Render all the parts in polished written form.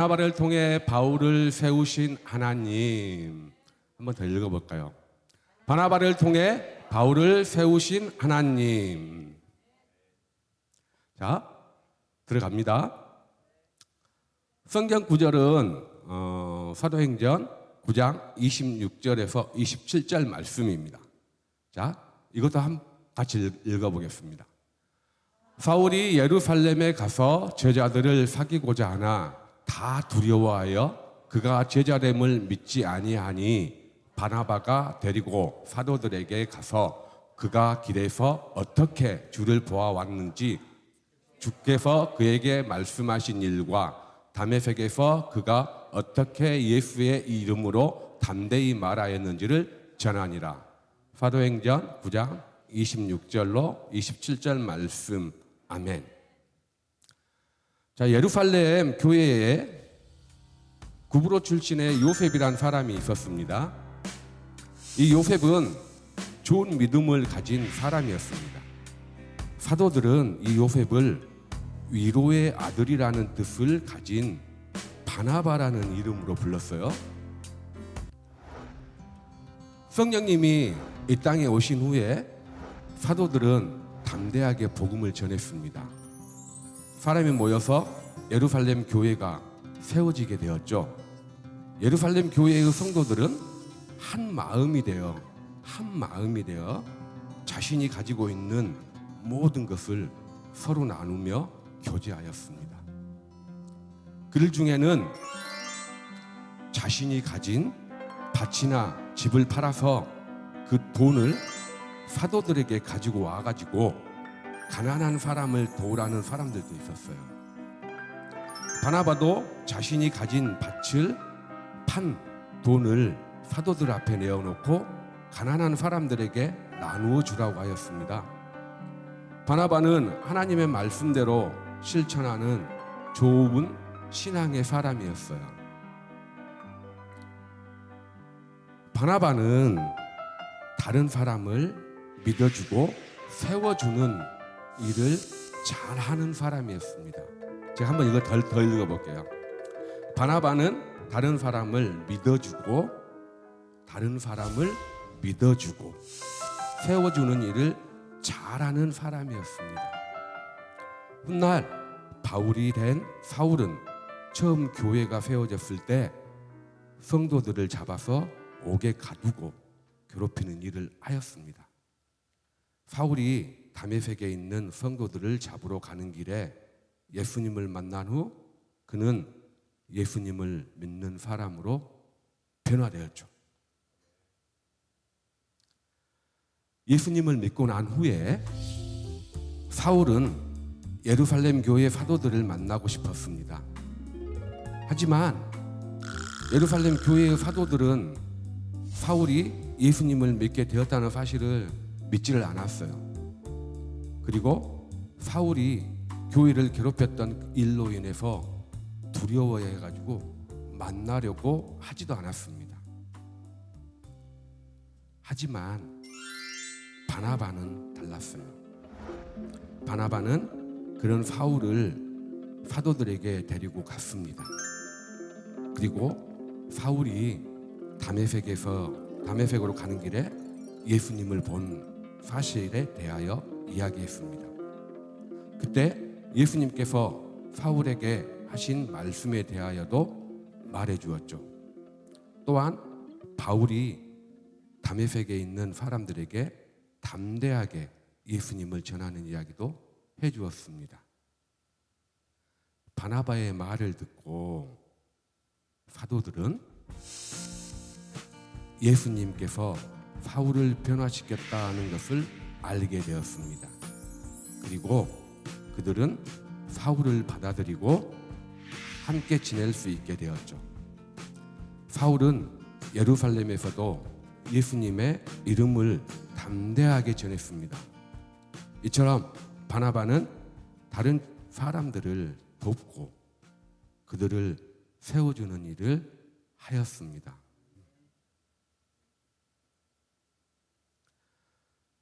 바나바를 통해 바울을 세우신 하나님. 한번 더 읽어볼까요? 바나바를 통해 바울을 세우신 하나님. 자, 들어갑니다. 성경 구절은 사도행전 9장 26절에서 27절 말씀입니다. 자, 이것도 같이 읽어보겠습니다. 사울이 예루살렘에 가서 제자들을 사귀고자 하나 다 두려워하여 그가 제자됨을 믿지 아니하니 바나바가 데리고 사도들에게 가서 그가 길에서 어떻게 주를 보아왔는지 주께서 그에게 말씀하신 일과 다메섹에서 그가 어떻게 예수의 이름으로 담대히 말하였는지를 전하니라. 사도행전 9장 26절로 27절 말씀. 아멘. 자, 예루살렘 교회에 구브로 출신의 요셉이란 사람이 있었습니다. 이 요셉은 좋은 믿음을 가진 사람이었습니다. 사도들은 이 요셉을 위로의 아들이라는 뜻을 가진 바나바라는 이름으로 불렀어요. 성령님이 이 땅에 오신 후에 사도들은 담대하게 복음을 전했습니다. 사람이 모여서 예루살렘 교회가 세워지게 되었죠. 예루살렘 교회의 성도들은 한 마음이 되어 자신이 가지고 있는 모든 것을 서로 나누며 교제하였습니다. 그들 중에는 자신이 가진 밭이나 집을 팔아서 그 돈을 사도들에게 가지고 와가지고 가난한 사람을 도우라는 사람들도 있었어요. 바나바도 자신이 가진 밭을 판 돈을 사도들 앞에 내어놓고 가난한 사람들에게 나누어 주라고 하였습니다. 바나바는 하나님의 말씀대로 실천하는 좋은 신앙의 사람이었어요. 바나바는 다른 사람을 믿어주고 세워주는 일을 잘하는 사람이었습니다. 제가 한번 이거 더 읽어볼게요. 바나바는 다른 사람을 믿어주고 세워주는 일을 잘하는 사람이었습니다. 훗날 바울이 된 사울은 처음 교회가 세워졌을 때 성도들을 잡아서 옥에 가두고 괴롭히는 일을 하였습니다. 사울이 다메섹에 있는 성도들을 잡으러 가는 길에 예수님을 만난 후 그는 예수님을 믿는 사람으로 변화되었죠. 예수님을 믿고 난 후에 사울은 예루살렘 교회 사도들을 만나고 싶었습니다. 하지만 예루살렘 교회의 사도들은 사울이 예수님을 믿게 되었다는 사실을 믿지를 않았어요. 그리고 사울이 교회를 괴롭혔던 일로 인해서 두려워해가지고 만나려고 하지도 않았습니다. 하지만 바나바는 달랐어요. 바나바는 그런 사울을 사도들에게 데리고 갔습니다. 그리고 사울이 다메섹으로 가는 길에 예수님을 본 사실에 대하여 이야기했습니다. 그때 예수님께서 사울에게 하신 말씀에 대하여도 말해주었죠. 또한 바울이 다메섹에 있는 사람들에게 담대하게 예수님을 전하는 이야기도 해주었습니다. 바나바의 말을 듣고 사도들은 예수님께서 사울을 변화시켰다는 것을 알게 되었습니다. 그리고 그들은 사울을 받아들이고 함께 지낼 수 있게 되었죠. 사울은 예루살렘에서도 예수님의 이름을 담대하게 전했습니다. 이처럼 바나바는 다른 사람들을 돕고 그들을 세워주는 일을 하였습니다.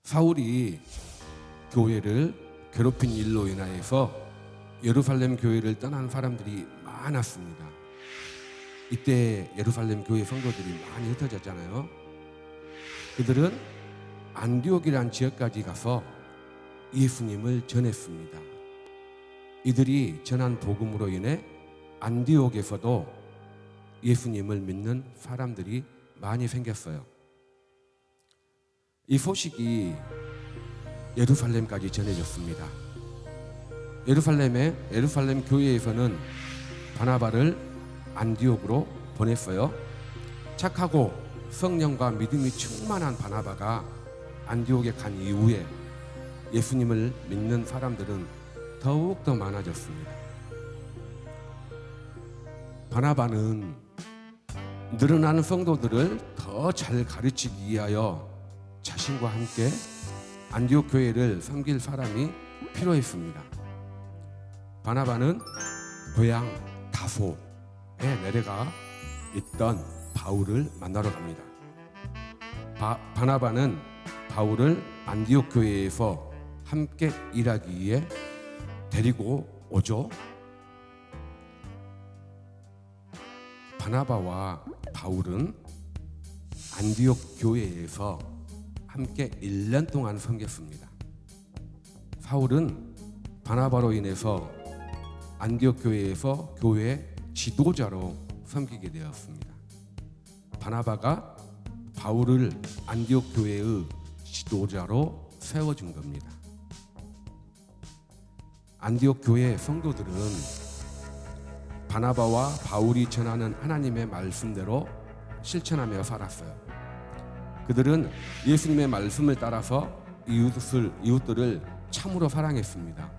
사울이 교회를 괴롭힌 일로 인하여서 예루살렘 교회를 떠난 사람들이 많았습니다. 이때 예루살렘 교회 성도들이 많이 흩어졌잖아요. 그들은 안디옥이라는 지역까지 가서 예수님을 전했습니다. 이들이 전한 복음으로 인해 안디옥에서도 예수님을 믿는 사람들이 많이 생겼어요. 이 소식이 예루살렘까지 전해졌습니다. 예루살렘 교회에서는 바나바를 안디옥으로 보냈어요. 착하고 성령과 믿음이 충만한 바나바가 안디옥에 간 이후에 예수님을 믿는 사람들은 더욱더 많아졌습니다. 바나바는 늘어나는 성도들을 더 잘 가르치기 위하여 자신과 함께 안디옥 교회를 섬길 사람이 필요했습니다. 바나바는 고향 다소에 내려가 있던 바울을 만나러 갑니다. 바나바는 바울을 안디옥 교회에서 함께 일하기 위해 데리고 오죠. 바나바와 바울은 안디옥 교회에서 함께 1년 동안 섬겼습니다. 바울은 바나바로 인해서 안디옥 교회에서 교회 지도자로 섬기게 되었습니다. 바나바가 바울을 안디옥 교회의 지도자로 세워준 겁니다. 안디옥 교회 성도들은 바나바와 바울이 전하는 하나님의 말씀대로 실천하며 살았어요. 그들은 예수님의 말씀을 따라서 이웃들을 참으로 사랑했습니다.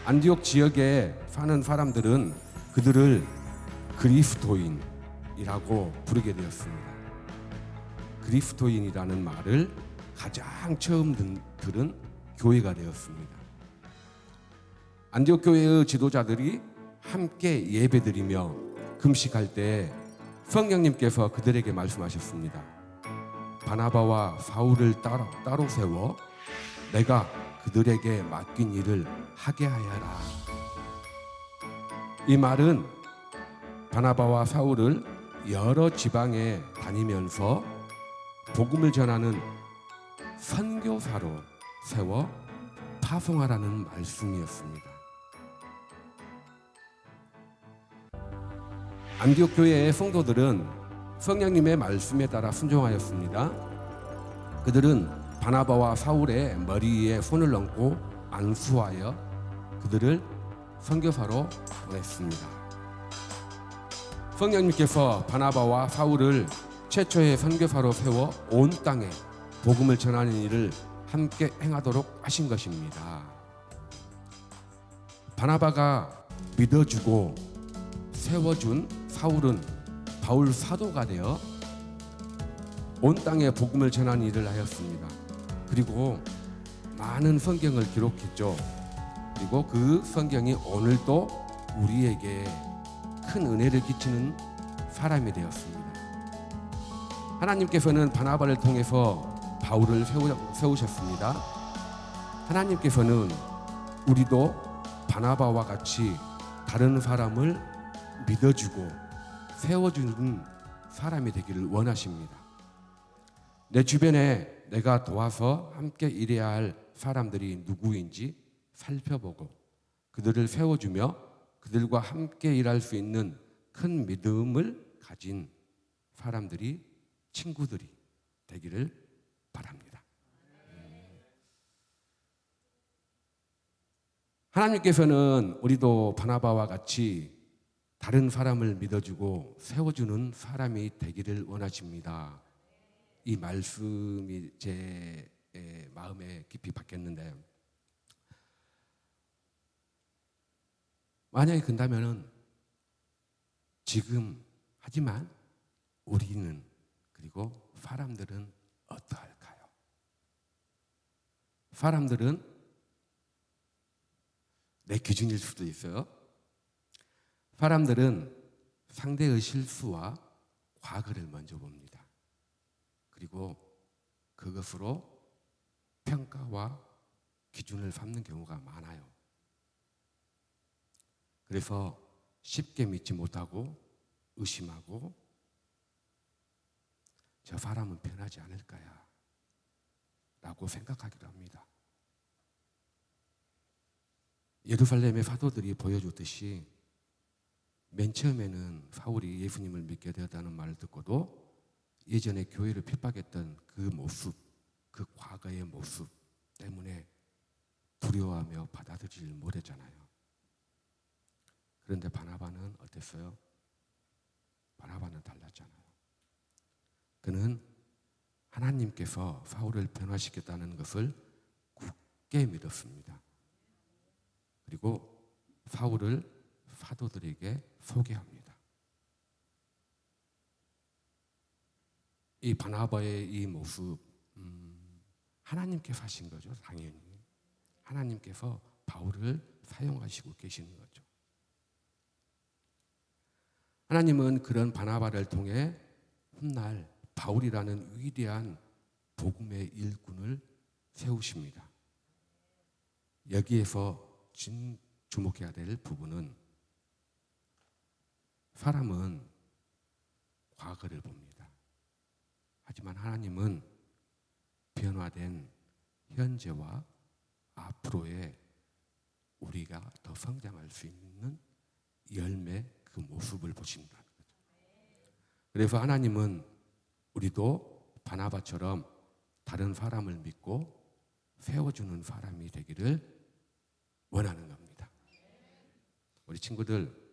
안디옥 지역에 사는 사람들은 그들을 그리스도인이라고 부르게 되었습니다. 그리스도인이라는 말을 가장 처음 들은 교회가 되었습니다. 안디옥 교회의 지도자들이 함께 예배드리며 금식할 때 성령님께서 그들에게 말씀하셨습니다. 바나바와 바울을 따로 세워 내가 그들에게 맡긴 일을 하게 하여라. 이 말은 바나바와 바울을 여러 지방에 다니면서 복음을 전하는 선교사로 세워 파송하라는 말씀이었습니다. 안디옥 교회의 성도들은 성령님의 말씀에 따라 순종하였습니다. 그들은 바나바와 바울의 머리 위에 손을 얹고 안수하여 그들을 선교사로 보냈습니다. 성령님께서 바나바와 바울을 최초의 선교사로 세워 온 땅에 복음을 전하는 일을 함께 행하도록 하신 것입니다. 바나바가 믿어주고 세워준 바울은 바울 사도가 되어 온 땅에 복음을 전하는 일을 하였습니다. 그리고 많은 성경을 기록했죠. 그리고 그 성경이 오늘도 우리에게 큰 은혜를 끼치는 사람이 되었습니다. 하나님께서는 바나바를 통해서 바울을 세우셨습니다. 하나님께서는 우리도 바나바와 같이 다른 사람을 믿어주고 세워주는 사람이 되기를 원하십니다. 내 주변에 내가 도와서 함께 일해야 할 사람들이 누구인지 살펴보고 그들을 세워주며 그들과 함께 일할 수 있는 큰 믿음을 가진 사람들이, 친구들이 되기를 바랍니다. 하나님께서는 우리도 바나바와 같이 다른 사람을 믿어주고 세워주는 사람이 되기를 원하십니다. 이 말씀이 제 마음에 깊이 박혔는데, 만약에 그렇다면 지금 하지만 우리는 그리고 사람들은 어떠할까요? 사람들은 내 기준일 수도 있어요. 사람들은 상대의 실수와 과거를 먼저 봅니다. 그리고 그것으로 평가와 기준을 삼는 경우가 많아요. 그래서 쉽게 믿지 못하고 의심하고 저 사람은 변하지 않을까야 라고 생각하기도 합니다. 예루살렘의 사도들이 보여줬듯이 맨 처음에는 사울이 예수님을 믿게 되었다는 말을 듣고도 예전에 교회를 핍박했던 그 모습, 그 과거의 모습 때문에 두려워하며 받아들이질 못했잖아요. 그런데 바나바는 어땠어요? 바나바는 달랐잖아요. 그는 하나님께서 사울을 변화시켰다는 것을 굳게 믿었습니다. 그리고 사울을 사도들에게 소개합니다. 이 바나바의 이 모습, 하나님께서 하신 거죠. 당연히 하나님께서 바울을 사용하시고 계시는 거죠. 하나님은 그런 바나바를 통해 훗날 바울이라는 위대한 복음의 일꾼을 세우십니다. 여기에서 주목해야 될 부분은 사람은 과거를 봅니다. 하지만 하나님은 변화된 현재와 앞으로의 우리가 더 성장할 수 있는 열매, 그 모습을 보신다는 거죠. 그래서 하나님은 우리도 바나바처럼 다른 사람을 믿고 세워주는 사람이 되기를 원하는 겁니다. 우리 친구들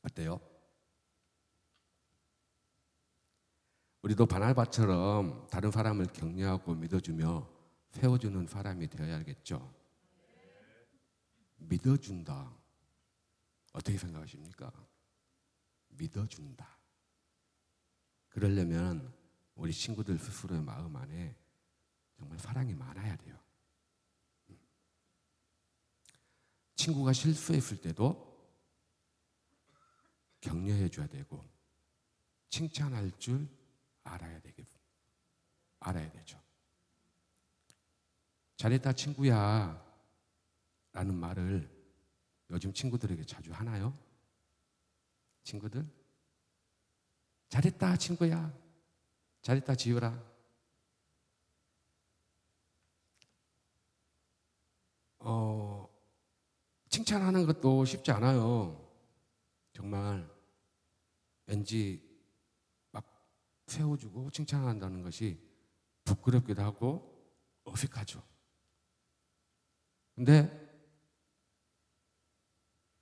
어때요? 우리도 바나바처럼 다른 사람을 격려하고 믿어주며 세워주는 사람이 되어야겠죠. 믿어준다. 어떻게 생각하십니까? 믿어준다. 그러려면 우리 친구들 스스로의 마음 안에 정말 사랑이 많아야 돼요. 친구가 실수했을 때도 격려해 줘야 되고 칭찬할 줄 알아야 되죠. 잘했다 친구야 라는 말을 요즘 친구들에게 자주 하나요? 친구들? 잘했다 친구야, 잘했다 지효라. 칭찬하는 것도 쉽지 않아요. 정말 왠지 막 세워주고 칭찬한다는 것이 부끄럽기도 하고 어색하죠. 근데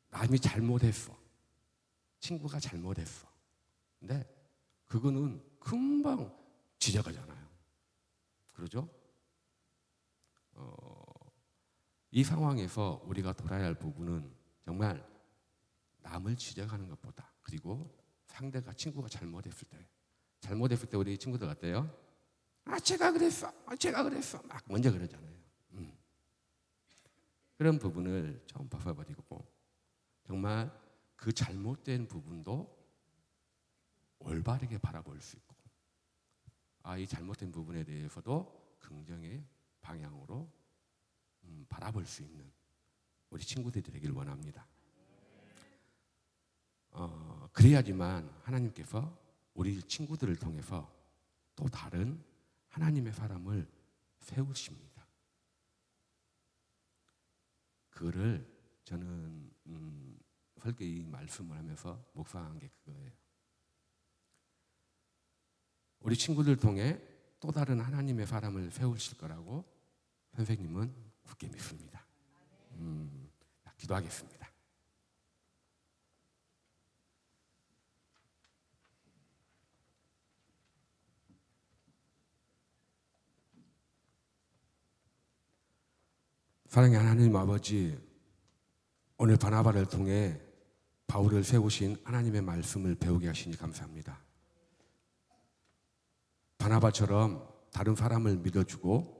남이 잘못했어. 친구가 잘못했어. 근데 그거는 금방 지적하잖아요. 그러죠? 이 상황에서 우리가 돌아야 할 부분은 정말 남을 지적하는 것보다, 그리고 상대가 친구가 잘못했을 때 우리 친구들 어때요? 제가 그랬어. 제가 그랬어. 막 먼저 그러잖아요. 그런 부분을 좀 벗어버리고 정말 그 잘못된 부분도 올바르게 바라볼 수 있고, 이 잘못된 부분에 대해서도 긍정의 방향으로 바라볼 수 있는 우리 친구들이 되길 원합니다. 그래야지만 하나님께서 우리 친구들을 통해서 또 다른 하나님의 사람을 세우십니다. 그거를 저는 설교의 말씀을 하면서 묵상한 게 그거예요. 우리 친구들 통해 또 다른 하나님의 사람을 세우실 거라고 선생님은 굳게 믿습니다. 기도하겠습니다. 사랑의 하나님 아버지, 오늘 바나바를 통해 바울을 세우신 하나님의 말씀을 배우게 하시니 감사합니다. 바나바처럼 다른 사람을 믿어주고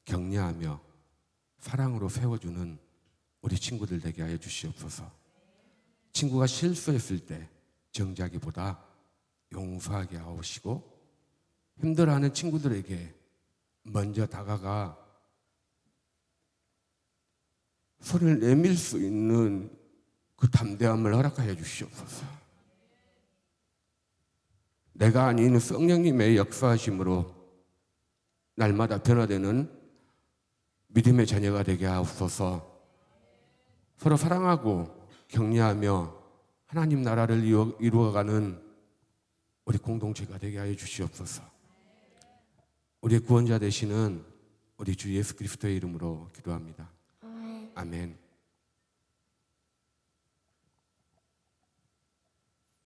격려하며 사랑으로 세워주는 우리 친구들 되게 하여 주시옵소서. 친구가 실수했을 때 정죄하기보다 용서하게 하시고, 힘들어하는 친구들에게 먼저 다가가 손을 내밀 수 있는 그 담대함을 허락하여 주시옵소서. 내가 아닌 성령님의 역사하심으로 날마다 변화되는 믿음의 자녀가 되게 하옵소서. 서로 사랑하고 격려하며 하나님 나라를 이루어가는 우리 공동체가 되게 하여 주시옵소서. 우리의 구원자 되시는 우리 주 예수 그리스도의 이름으로 기도합니다. 아멘.